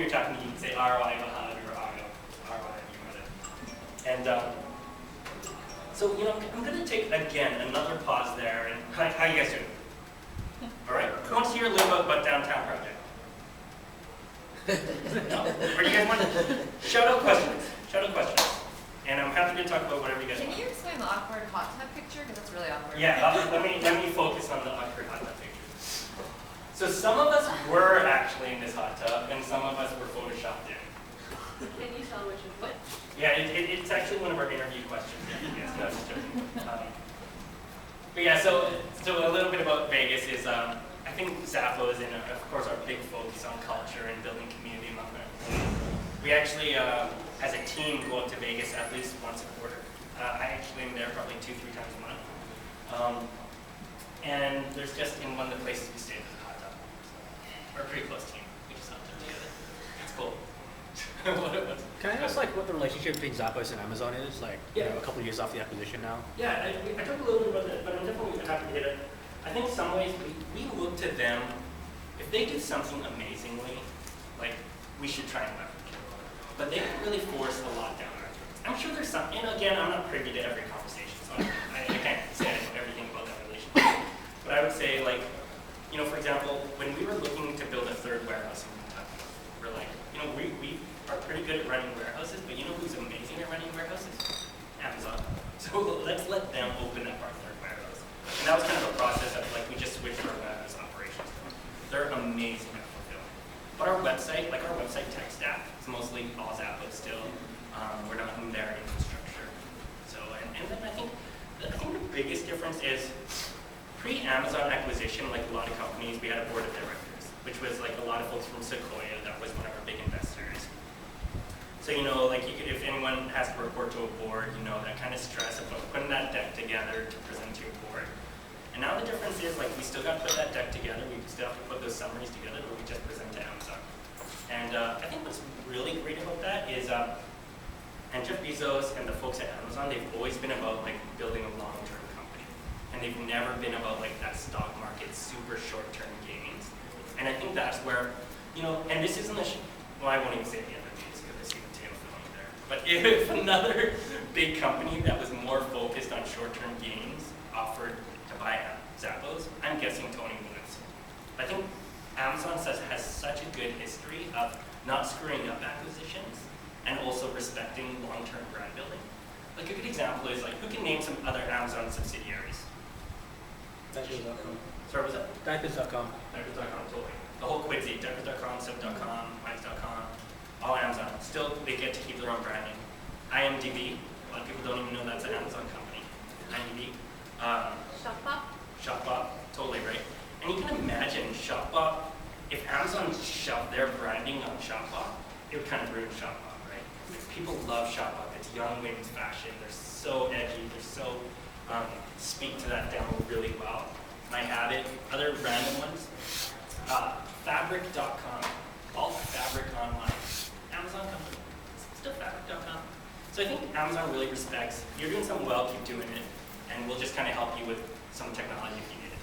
you're talking to, you can say ROI Mahad or ROI Mahad. And so, I'm going to take, again, another pause there. And how you guys doing? All right? Who wants to hear a little bit about Downtown Project? No? Or do you guys want to shout out questions? Shout out questions. And I'm happy to talk about whatever you guys want. Can you explain the awkward hot tub picture? Because it's really awkward. Yeah, let me focus on the awkward hot tub picture. So some of us were actually in this hot tub, and some of us were photoshopped in. Can you tell which is which? Yeah, it's actually one of our interview questions. Yes, no, just joking. But yeah, so a little bit about Vegas is, I think Zappos and of course our big focus on culture and building community among our employees. We actually, as a team, go up to Vegas at least once a quarter. I actually am there probably 2-3 times a month. And there's just in one of the places we stay, there's a hot tub. So we're a pretty close team. We just hot tub together. It's cool. Can I ask what the relationship between Zappos and Amazon is? A couple of years after the acquisition now? Yeah, I talked a little bit about that, but I'm definitely happy to hit it. I think in some ways we look to them, if they do something amazingly, we should try and leverage it. But they don't really force a lot down our throats. I'm sure there's some, and again, I'm not privy to every conversation, so I can't say I know everything about that relationship. But I would say, for example, when we were looking to build a third warehouse in Kentucky, we're like, we are pretty good at running warehouses, but you know who's amazing at running warehouses? Amazon. So let's let them open up our third warehouse. And that was kind of a process of we just switched our warehouse operations. They're amazing at fulfillment. But our website tech stack is mostly all Zappos still. We're not in their infrastructure. So and then I think the biggest difference is pre-Amazon acquisition, like a lot of companies, we had a board of directors, which was a lot of folks from Sequoia. That was one of our big investors. So if anyone has to report to a board, that kind of stress about putting that deck together to present to your board. And now the difference is we still got to put that deck together. We still have to put those summaries together, but we just present to Amazon. And I think what's really great about that is, and Jeff Bezos and the folks at Amazon, they've always been about building a long-term company, and they've never been about that stock market super short-term gains. And I think that's where, and this isn't well, I won't even say the other names because I see the tail filling there. But if another big company that was more focused on short-term gains offered to buy Zappos, I'm guessing Tony wouldn't. I think Amazon has such a good history of not screwing up acquisitions and also respecting long-term brand building. A good example is who can name some other Amazon subsidiaries? Diapers.com. Sorry, what was that? Diapers.com. Diapers.com, totally. The whole Quidzy, Diapers.com, Soap.com, Mice.com, all Amazon. Still, they get to keep their own branding. IMDb, a lot of people don't even know that's an Amazon company. IMDb. Shopbop, totally right. And you can imagine Shopbop, if Amazon shoved their branding on Shopbop, it would kind of ruin Shopbop, right? People love Shopbop. It's young women's fashion. They're so edgy. They're so speak to that demo really well. I have it. Other random ones. Fabric.com. All fabric online. Amazon company. Still Fabric.com. So I think Amazon really respects, you're doing something well, keep doing it. And we'll just kind of help you with some technology if you need it.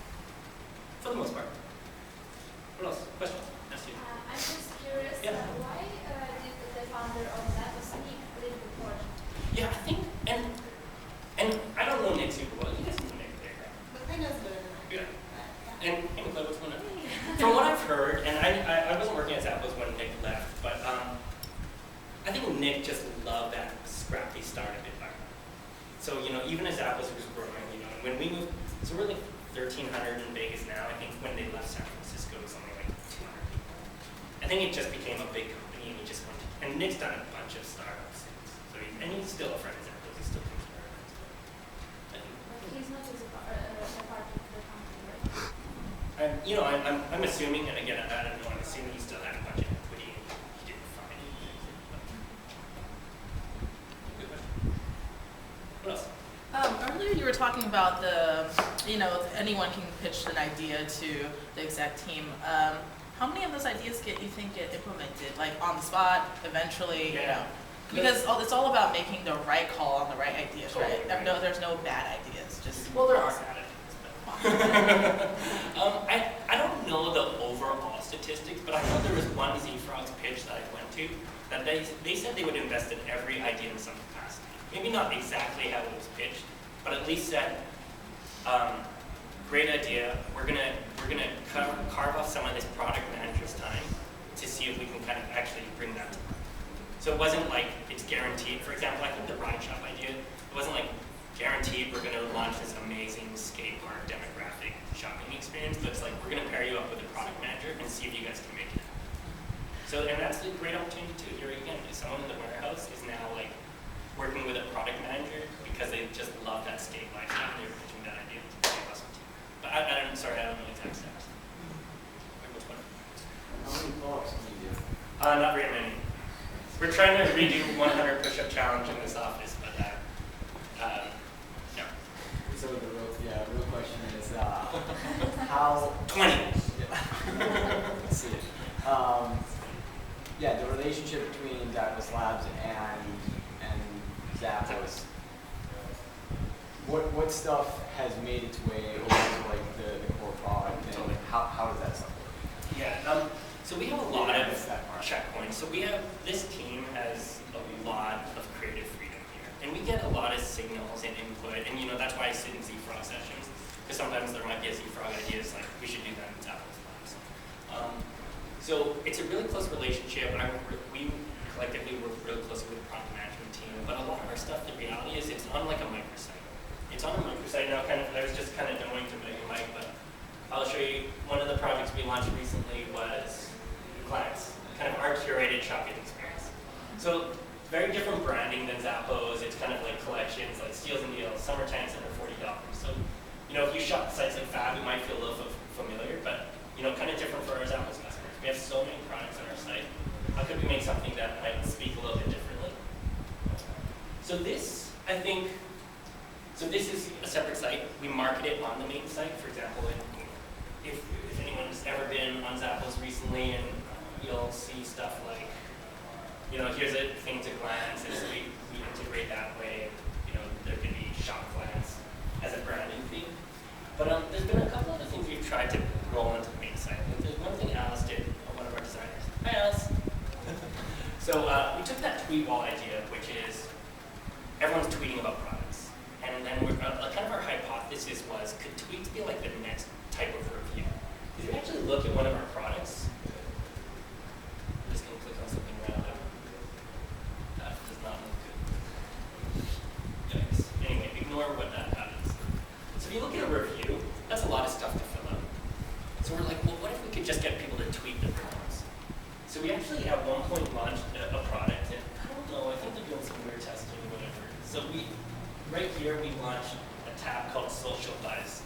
For the most part. What else? Questions? Ask you. I'm just curious, why did the founder of Zappos leave the board? Yeah, I think, and I don't know Nick super well. You guys know Nick there, right? But I know it's Yeah. And Claire, what's going on? From what I've heard, and I wasn't working at Zappos when Nick left, but I think Nick just loved that scrappy startup environment. So, even as Zappos was growing, when we moved, so we're 1,300 in Vegas now. I think when they left San Francisco, it was something 200 people. I think it just became a big company, and he just went. And Nick's done a bunch of startups, so he's still a friend of Zappos. He still comes to our events. He's not just a part of the company, right? I'm assuming, and again, I don't know. I'm assuming he still had a bunch of equity, and he didn't find anything. Good question. What else? Earlier you were talking about anyone can pitch an idea to the exec team. How many of those ideas you think get implemented, on the spot, eventually, Because it's all about making the right call on the right ideas, Totally. right? No, there's no bad ideas. Well, there are bad ideas, but I don't know the overall statistics, but I know there was one Z-Frogs pitch that I went not exactly how it was pitched, but at least said, great idea. We're gonna carve off some of this product manager's time to see if we can kind of actually bring that to life. So it wasn't like it's guaranteed. For example, I think the ride shop idea, it wasn't like guaranteed we're going to launch this amazing skate park demographic shopping experience, but it's like we're going to pair you up with a product manager and see if you guys can make it happen. So, and that's a great opportunity too. Here again, someone in the warehouse is now like working with a product manager because they just love that skate lifestyle. They were pitching that idea. Awesome too. But I don't know exact stats. Which one? How many pull-ups can you do? Not very many. We're trying to redo 100 push-up challenge in this office, but no. So the real question is how 20. Let's see it. The relationship between Zappos Labs and Zappos. What stuff has made its way over to like the core product, and how does that stuff work? Yeah. So we have a lot of checkpoints. So we have, this team has a lot of creative freedom here. And we get a lot of signals and input, and that's why I sit in ZFrog sessions, because sometimes there might be a ZFrog idea, it's like, we should do that in Zappos Labs. So it's a really close relationship. We collectively work really closely with the product management team, but a lot of our stuff, the reality is it's on like a microsite. It's on a microsite now, I was just kind of demoing to Mike, but I'll show you one of the projects we launched recently was Glance, kind of our curated shopping experience. So very different branding than Zappos. It's kind of like collections, like steals and deals, summertime's under $40. So, if you shop sites like Fab, you might feel a little familiar, but kind of different for our Zappos customers. We have so many products on our site. How could we make something that might speak a little bit differently? So this, this is a separate site. We market it on the main site. For example, if anyone's ever been on Zappos recently, and you'll see stuff like, here's a thing to glance, and so we integrate that way. There can be shop glance as a branding theme. But there's been a couple other things we've tried to roll into the main site. There's one thing Alice did, one of our designers. Hi, Alice. So we took that tweet wall idea, which is everyone's tweeting about products. And then kind of our hypothesis was, could tweets be like the next type of review? If you actually look at one of our products, I'm just going to click on something random. That does not look good. Yikes. Anyway, ignore what that is. So if you look at a review, that's a lot of stuff to fill out. So we're like, well, what if we could just get people to tweet their products? So we actually at one point launched a product, and I don't know, I think they're doing some weird testing or whatever. So right here, we launched a tab called Social Buzz.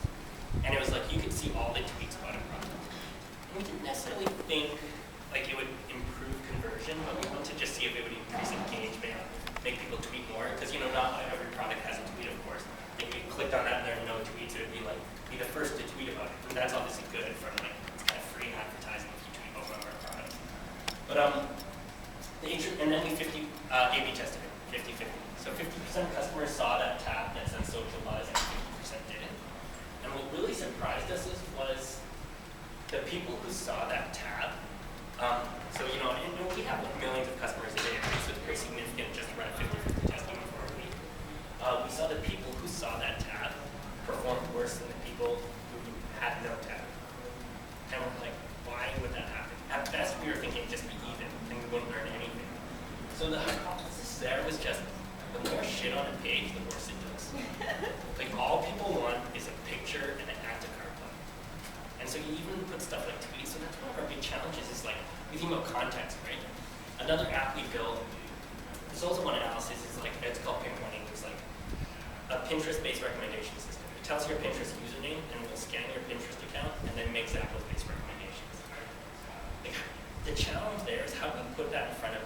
And it was like, you could see all the tweets about a product. And we didn't necessarily think like it would improve conversion, but we wanted to just see if it would increase engagement, make people tweet more, because not every product has a tweet, of course. If you clicked on that and there are no tweets, it would be like, be the first to tweet about it. And that's obviously good from like, it's kind of free advertising if you tweet about one of our products. But and then we A/B tested it, 50-50. So 50% of customers saw that tab that said Social Buzz and 50% didn't. And what really surprised us was the people who saw that tab. And we have like millions of customers a day, so it's pretty significant just to run a 50-50 testing for a week. We saw the people who saw that tab performed worse than the people who had no tab. And we're like, why would that happen? At best, we were thinking just be even, and we wouldn't learn anything. So the hypothesis there was just, the more shit on a page, the worse it does. Like, all people want is a picture and an add to cart button. And so you even put stuff like tweets, so that's one of our big challenges is like, we think about context, right? Another app we built, there's also one analysis, it's called Pinpointing. It's like a Pinterest-based recommendation system. It tells your Pinterest username, and will scan your Pinterest account, and then make Zappos-based recommendations. Like, the challenge there is how do we put that in front of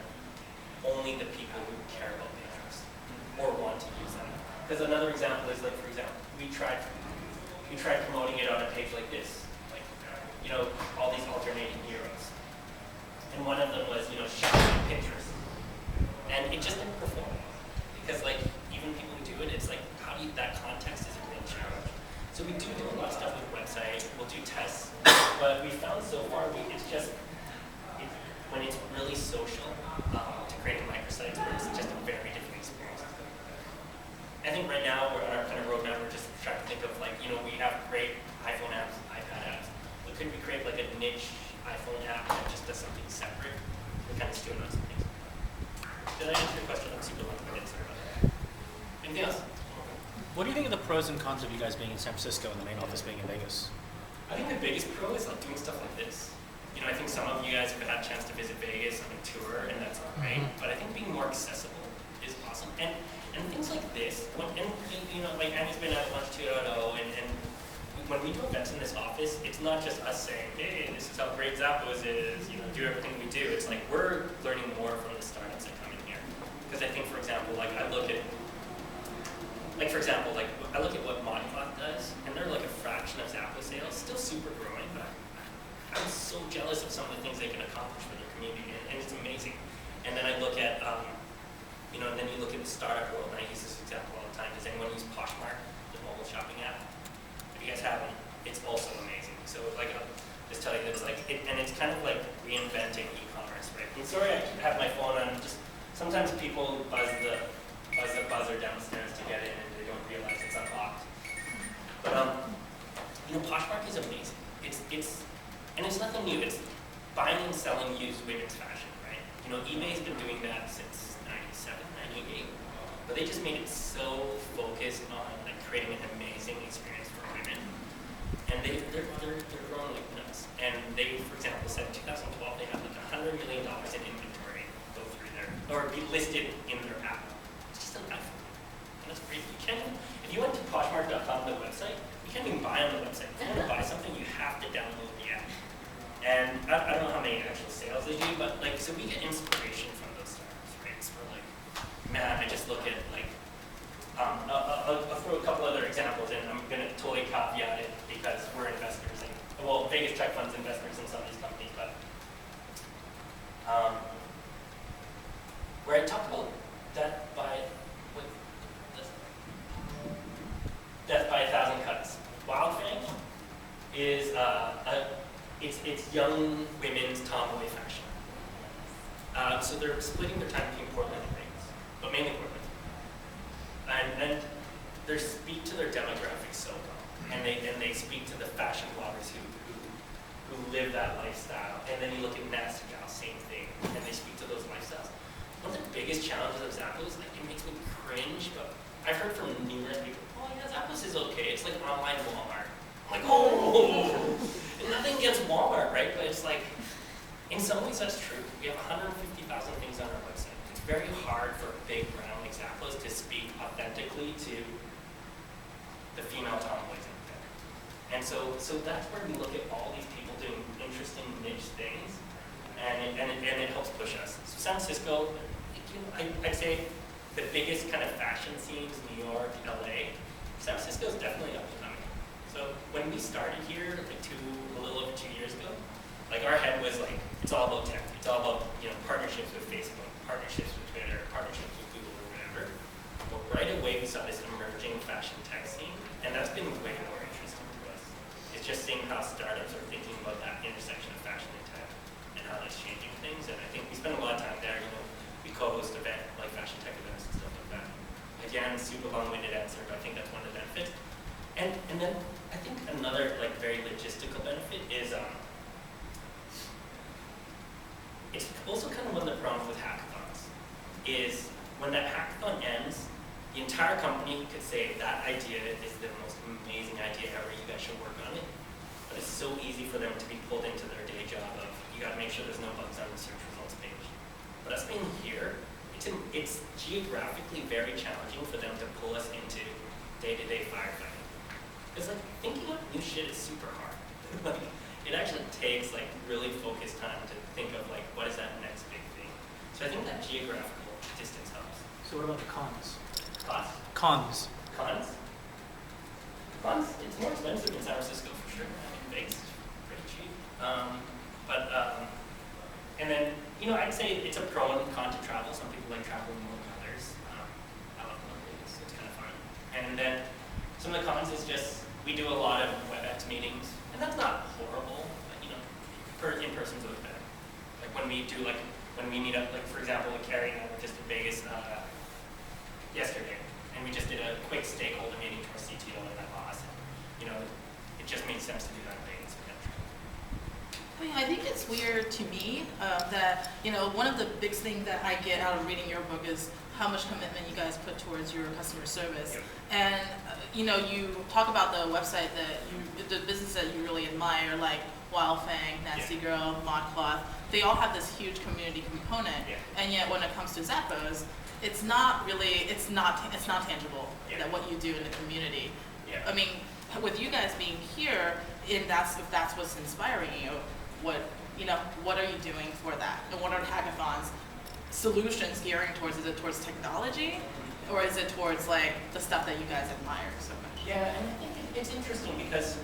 only the people who care about Pinterest or want to use them? Because another example is like, for example, we tried promoting it on a page like this, like, all these alternating heroes. And one of them was, shop on Pinterest. And it just didn't perform. Because like, even people who do it, it's like, that context is a real challenge. So we do a lot of stuff with website, we'll do tests, but we found so far, when it's really social, to create a microsite, it's just a very different experience. I think right now we're on our kind of roadmap. We're just trying to think of like, we have great iPhone apps, iPad apps. But could we create like a niche iPhone app that just does something separate? We're kind of stewing on some things. Did I answer your question? I'm super long-winded. Sorry about that. Anything else? What do you think of the pros and cons of you guys being in San Francisco and the main office being in Vegas? I think the biggest pro is like doing stuff like this. I think some of you guys have had a chance to visit Vegas on a tour, and that's great. But I think being more accessible is awesome. And things like this, like Annie's been at Lunch 2.0, and when we do events in this office, it's not just us saying, hey, this is how great Zappos is, do everything we do. It's like we're learning more from the startups that come in here. Because I think, for example, I look at what Modcloth does, and they're like a fraction of Zappos sales, still super growing, but I'm so jealous of some of the things they can accomplish for their community, and it's amazing. And then I look at, and then you look at the startup world, and I use this example all the time. Does anyone use Poshmark, the mobile shopping app? If you guys haven't, it's also amazing. So I'll just tell you that it's and it's kind of like reinventing e-commerce, right? I'm sorry I have my phone on. Just sometimes people buzz the buzzer downstairs to get in, and they don't realize it's unlocked. But Poshmark is amazing. And it's nothing new. It's buying and selling used women's fashion, right? eBay's been doing that since 97, 98. But they just made it so focused on creating an amazing experience for women. And they're growing like nuts. And they, for example, said in 2012 they had $100 million in inventory go through there, or be listed in their app. It's just an iPhone. And that's crazy. If you went to Poshmark.com, the website, you can't even buy on the website. If you want to buy something, you have to download the app. And I don't know how many actual sales they do, but so we get inspiration from those startups, right? So we're man, I just look at I'll throw a couple other examples in. I'm going to totally caveat it because we're investors, and Vegas Tech Fund's investors in some of these companies, but where I talk about death by 1,000 cuts. Wildfang is it's young women's tomboy fashion. So they're splitting their time between Portland and Vegas, but mainly Portland. And they speak to their demographics so well, and they speak to the fashion bloggers who live that lifestyle. And then you look at Nasty Gal, same thing, and they speak to those lifestyles. One of the biggest challenges of Zappos, it makes me cringe, but I've heard from numerous people, oh yeah, Zappos is okay. It's like online Walmart. I'm like, oh, nothing against Walmart, right? But it's in some ways that's true. We have 150,000 things on our website. It's very hard for a big brand like Zappos to speak authentically to the female tomboys out there. And so that's where we look at all these people doing interesting niche things, and it helps push us. So San Francisco, I'd say the biggest kind of fashion scenes, New York, LA. San Francisco is definitely up and coming. So when we started here, a little over 2 years ago, our head was it's all about tech. It's all about partnerships with Facebook, partnerships with Twitter, partnerships with Google or whatever. But right away we saw this emerging fashion tech scene, and that's been way more interesting to us. It's just seeing how startups are thinking about that intersection of fashion and tech and how that's changing things. And I think we spend a lot of time there. We co-host events like fashion tech events and stuff like that. Again, super long-winded answer, but I think that's one of the benefits. And then I think another very logistical benefit is it's also kind of one of the problems with hackathons is when that hackathon ends, the entire company could say that idea is the most amazing idea ever, you guys should work on it. But it's so easy for them to be pulled into their day job of, you gotta make sure there's no bugs on the search results page. But us being here, it's geographically very challenging for them to pull us into day-to-day firefighting. Because thinking up new shit is super hard. It actually takes really focused time to think of what is that next big thing. So I think that geographical distance helps. So what about the cons? Cost? Cons. Cons? Cons? It's more expensive in San Francisco for sure. Vegas is pretty cheap. And then I'd say it's a pro and con to travel. Some people like traveling more than others. I love Vegas. It's kind of fun. And then some of the cons is just we do a lot of WebEx meetings, and that's not horrible, but in person's always better. When we do when we meet up, for example, with Carrie and I were just in Vegas yesterday, and we just did a sense to do that in Vegas. I mean, I think it's weird to me that, one of the big things that I get out of reading your book is how much commitment you guys put towards your customer service. Yep. And, you talk about the website the business that you really admire, like Wildfang, Nasty Girl, ModCloth. They all have this huge community component. Yeah. And yet when it comes to Zappos, it's not tangible that what you do in the community. Yeah. I mean, with you guys being here, if that's what's inspiring you, what are you doing for that? And what are hackathons solutions gearing towards? Is it towards technology, or is it towards like the stuff that you guys admire so much? Yeah, and I think it's interesting because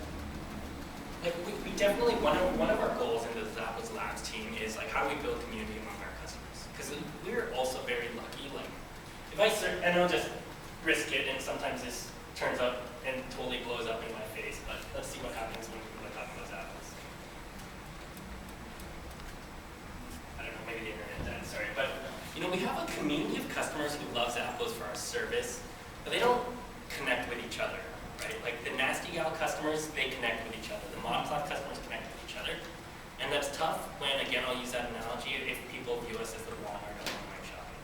like we definitely one of our goals in the Zappos Labs team is like how do we build community among our customers? Because we're also very lucky. Like if I search, and I'll just risk it, and sometimes this turns up and totally blows up in my face. But let's see what happens when people are talking about Zappos. I don't know, maybe the internet died. Sorry, but we have a community of customers who love Zappos for our service, but they don't connect with each other, right? Like the Nasty Gal customers, they connect with each other. The ModCloth customers connect with each other. And that's tough when, again, I'll use that analogy, if people view us as the Walmart of online shopping.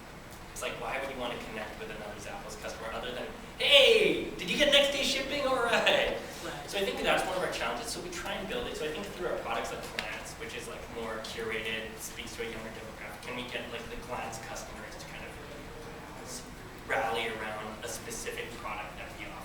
It's like, why would you want to connect with another Zappos customer other than, hey, did you get next day shipping? All right. Right. So I think that's one of our challenges. So we try and build it. So I think through our products like Glance, which is like more curated, speaks to a younger demographic, can we get like the Glance customers to kind of rally around a specific product that we offer?